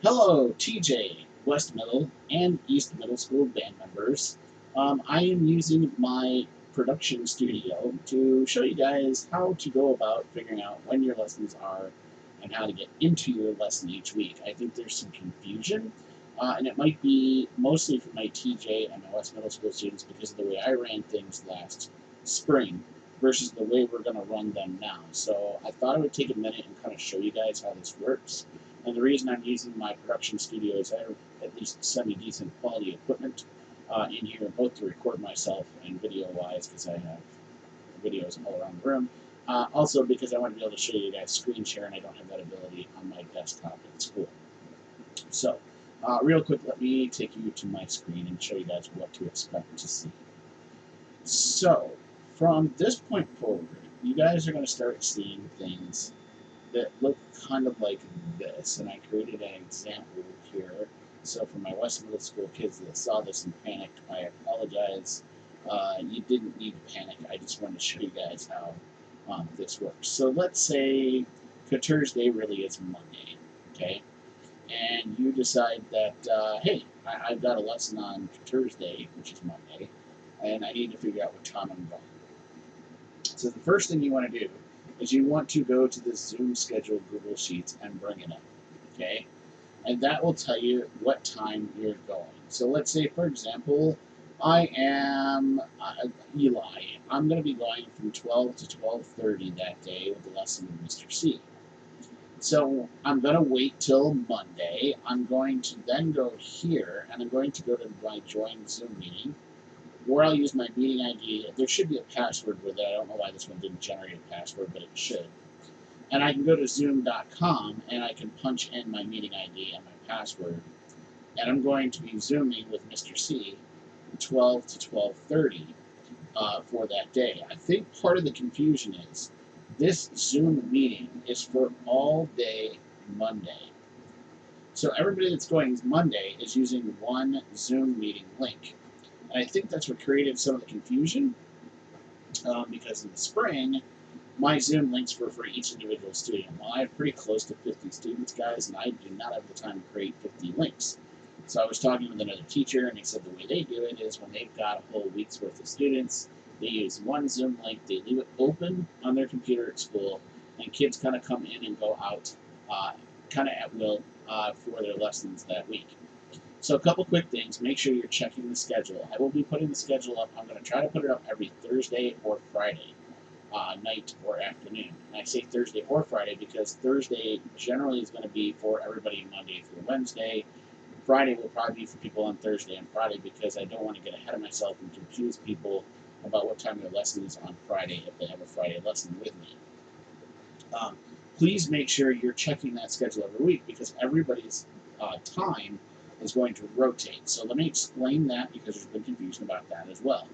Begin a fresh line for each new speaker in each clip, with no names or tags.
Hello, TJ, West Middle and East Middle School band members. I am using my production studio to show you guys how to go about figuring out when your lessons are and how to get into your lesson each week. I think there's some confusion, and it might be mostly for my TJ and my West Middle School students because of the way I ran things last spring versus the way we're going to run them now. So I thought I would take a minute and kind of show you guys how this works. And the reason I'm using my production studio is I have at least semi-decent quality equipment in here, both to record myself and video-wise, because I have videos all around the room. Also because I want to be able to show you guys screen share, and I don't have that ability on my desktop at school. So, real quick, let me take you to my screen and show you guys what to expect to see. So, from this point forward, you guys are going to start seeing things that look kind of like this, and I created an example here. So for my West Middle School kids that saw this and panicked, I apologize. You didn't need to panic. I just wanted to show you guys how this works. So let's say Couture's Day really is Monday, okay? And you decide that, hey, I've got a lesson on Couture's Day, which is Monday, and I need to figure out what time I'm going. So the first thing you want to do is you want to go to the Zoom schedule Google Sheets and bring it up, okay? And that will tell you what time you're going. So let's say, for example, I am Eli. I'm going to be going from 12 to 12:30 that day with the lesson with Mr. C. So I'm going to wait till Monday. I'm going to then go here, and I'm going to go to my Join Zoom meeting, where I'll use my meeting ID. There should be a password with it. I don't know why this one didn't generate a password, but it should. And I can go to zoom.com and I can punch in my meeting ID and my password. And I'm going to be Zooming with Mr. C 12 to 12:30 for that day. I think part of the confusion is this Zoom meeting is for all day Monday. So everybody that's going Monday is using one Zoom meeting link. And I think that's what created some of the confusion because in the spring, my Zoom links were for each individual student. Well, I have pretty close to 50 students, guys, and I do not have the time to create 50 links. So I was talking with another teacher, and he said the way they do it is when they've got a whole week's worth of students, they use one Zoom link, they leave it open on their computer at school, and kids kind of come in and go out kind of at will for their lessons that week. So a couple quick things. Make sure you're checking the schedule. I will be putting the schedule up. I'm going to try to put it up every Thursday or Friday night or afternoon. And I say Thursday or Friday because Thursday generally is going to be for everybody Monday through Wednesday. Friday will probably be for people on Thursday and Friday because I don't want to get ahead of myself and confuse people about what time their lesson is on Friday if they have a Friday lesson with me. Um, please make sure you're checking that schedule every week because everybody's time is going to rotate. So let me explain that because there's been confusion about that as well.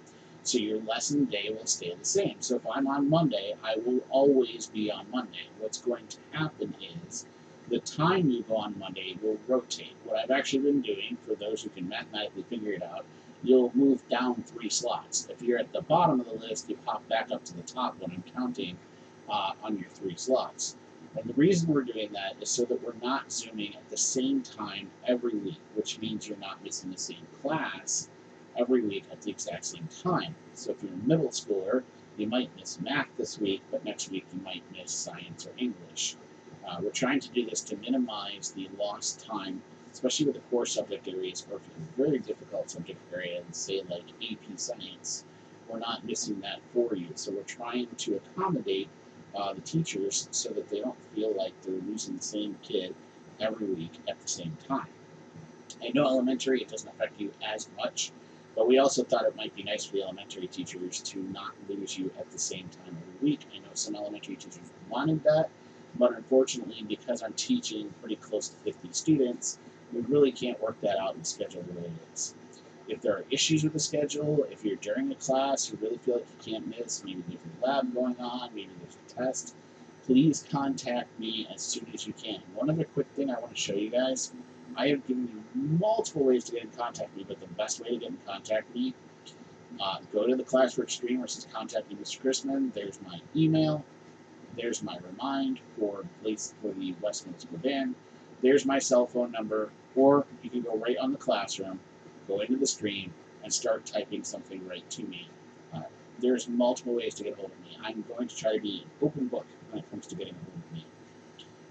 So your lesson day will stay the same. So if I'm on Monday, I will always be on Monday. What's going to happen is the time you go on Monday will rotate. What I've actually been doing, for those who can mathematically figure it out, you'll move down 3 slots. If you're at the bottom of the list, you pop back up to the top when I'm counting on your 3 slots. And the reason we're doing that is so that we're not Zooming at the same time every week, which means you're not missing the same class every week at the exact same time. So if you're a middle schooler, you might miss math this week, but next week you might miss science or English. We're trying to do this to minimize the lost time, especially with the core subject areas, or if it's a very difficult subject area, say like AP Science, we're not missing that for you. So we're trying to accommodate the teachers so that they don't feel like they're losing the same kid every week at the same time. I know elementary, it doesn't affect you as much, but we also thought it might be nice for the elementary teachers to not lose you at the same time every week. I know some elementary teachers wanted that, but unfortunately, because I'm teaching pretty close to 50 students, we really can't work that out in the schedule the way it is. If there are issues with the schedule, if you're during a class, you really feel like you can't miss, maybe there's a lab going on, maybe there's a test, please contact me as soon as you can. One other quick thing I want to show you guys, I have given you multiple ways to get in contact with me, but the best way to get in contact with me, go to the classwork screen where it says contact me, Mr. Crissman. There's my email. There's my remind for the West Middle School band. there's my cell phone number, or you can go right on the classroom, go into the stream, and start typing something right to me. Uh, there's multiple ways to get a hold of me. I'm going to try to be an open book when it comes to getting a hold of me.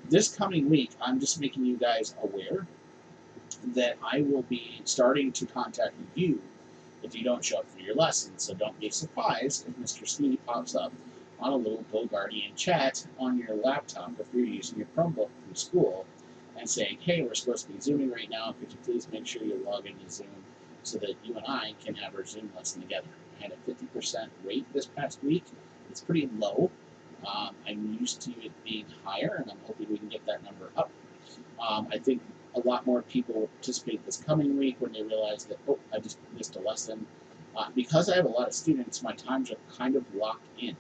This coming week, I'm just making you guys aware that I will be starting to contact you if you don't show up for your lessons. So don't be surprised if Mr. Sneedy pops up on a little GoGuardian chat on your laptop if you're using your Chromebook from school and saying, hey, we're supposed to be Zooming right now. Could you please make sure you log into Zoom so that you and I can have our Zoom lesson together? I had a 50% rate this past week. It's pretty low. I'm used to it being higher, and I'm hoping we can get that number up. I think a lot more people will participate this coming week when they realize that, oh, I just missed a lesson. Because I have a lot of students, my times are kind of locked in.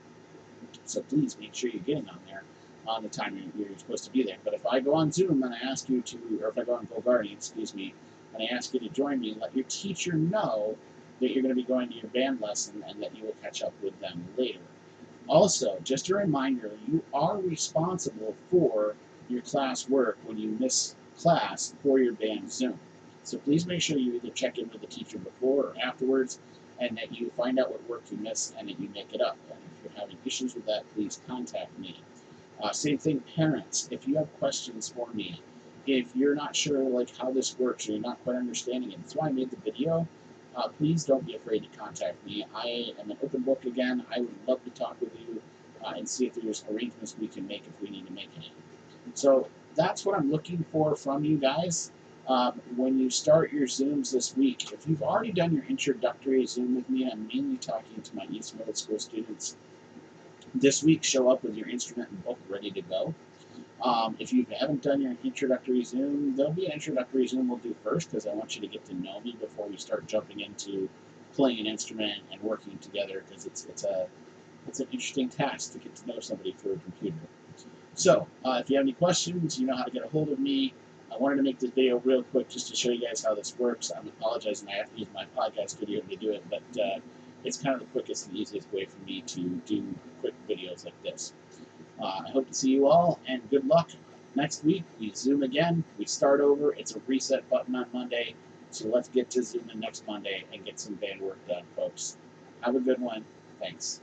So please make sure you're getting on there on the time you're supposed to be there. But if I go on Zoom and I ask you to, or if I go on GoGuardian, excuse me, and I ask you to join me, let your teacher know that you're going to be going to your band lesson and that you will catch up with them later. Also, just a reminder, you are responsible for your class work when you miss class for your band Zoom. So please make sure you either check in with the teacher before or afterwards and that you find out what work you missed and that you make it up. And if you're having issues with that, please contact me. Same thing, parents. If you have questions for me, if you're not sure like how this works or you're not quite understanding it, that's why I made the video. Please don't be afraid to contact me. I am an open book again. I would love to talk with you and see if there's arrangements we can make if we need to make any. So that's what I'm looking for from you guys when you start your Zooms this week. If you've already done your introductory Zoom with me, I'm mainly talking to my East Middle School students. This week, show up with your instrument and book ready to go. If you haven't done your introductory Zoom, there'll be an introductory Zoom we'll do first because I want you to get to know me before we start jumping into playing an instrument and working together because it's an interesting task to get to know somebody through a computer. So, if you have any questions, you know how to get a hold of me. I wanted to make this video real quick just to show you guys how this works. I'm apologizing I have to use my podcast video to do it, but it's kind of the quickest and easiest way for me to do quick videos like this. I hope to see you all, and good luck. Next week, we Zoom again. We start over. It's a reset button on Monday, so let's get to Zooming next Monday and get some band work done, folks. Have a good one. Thanks.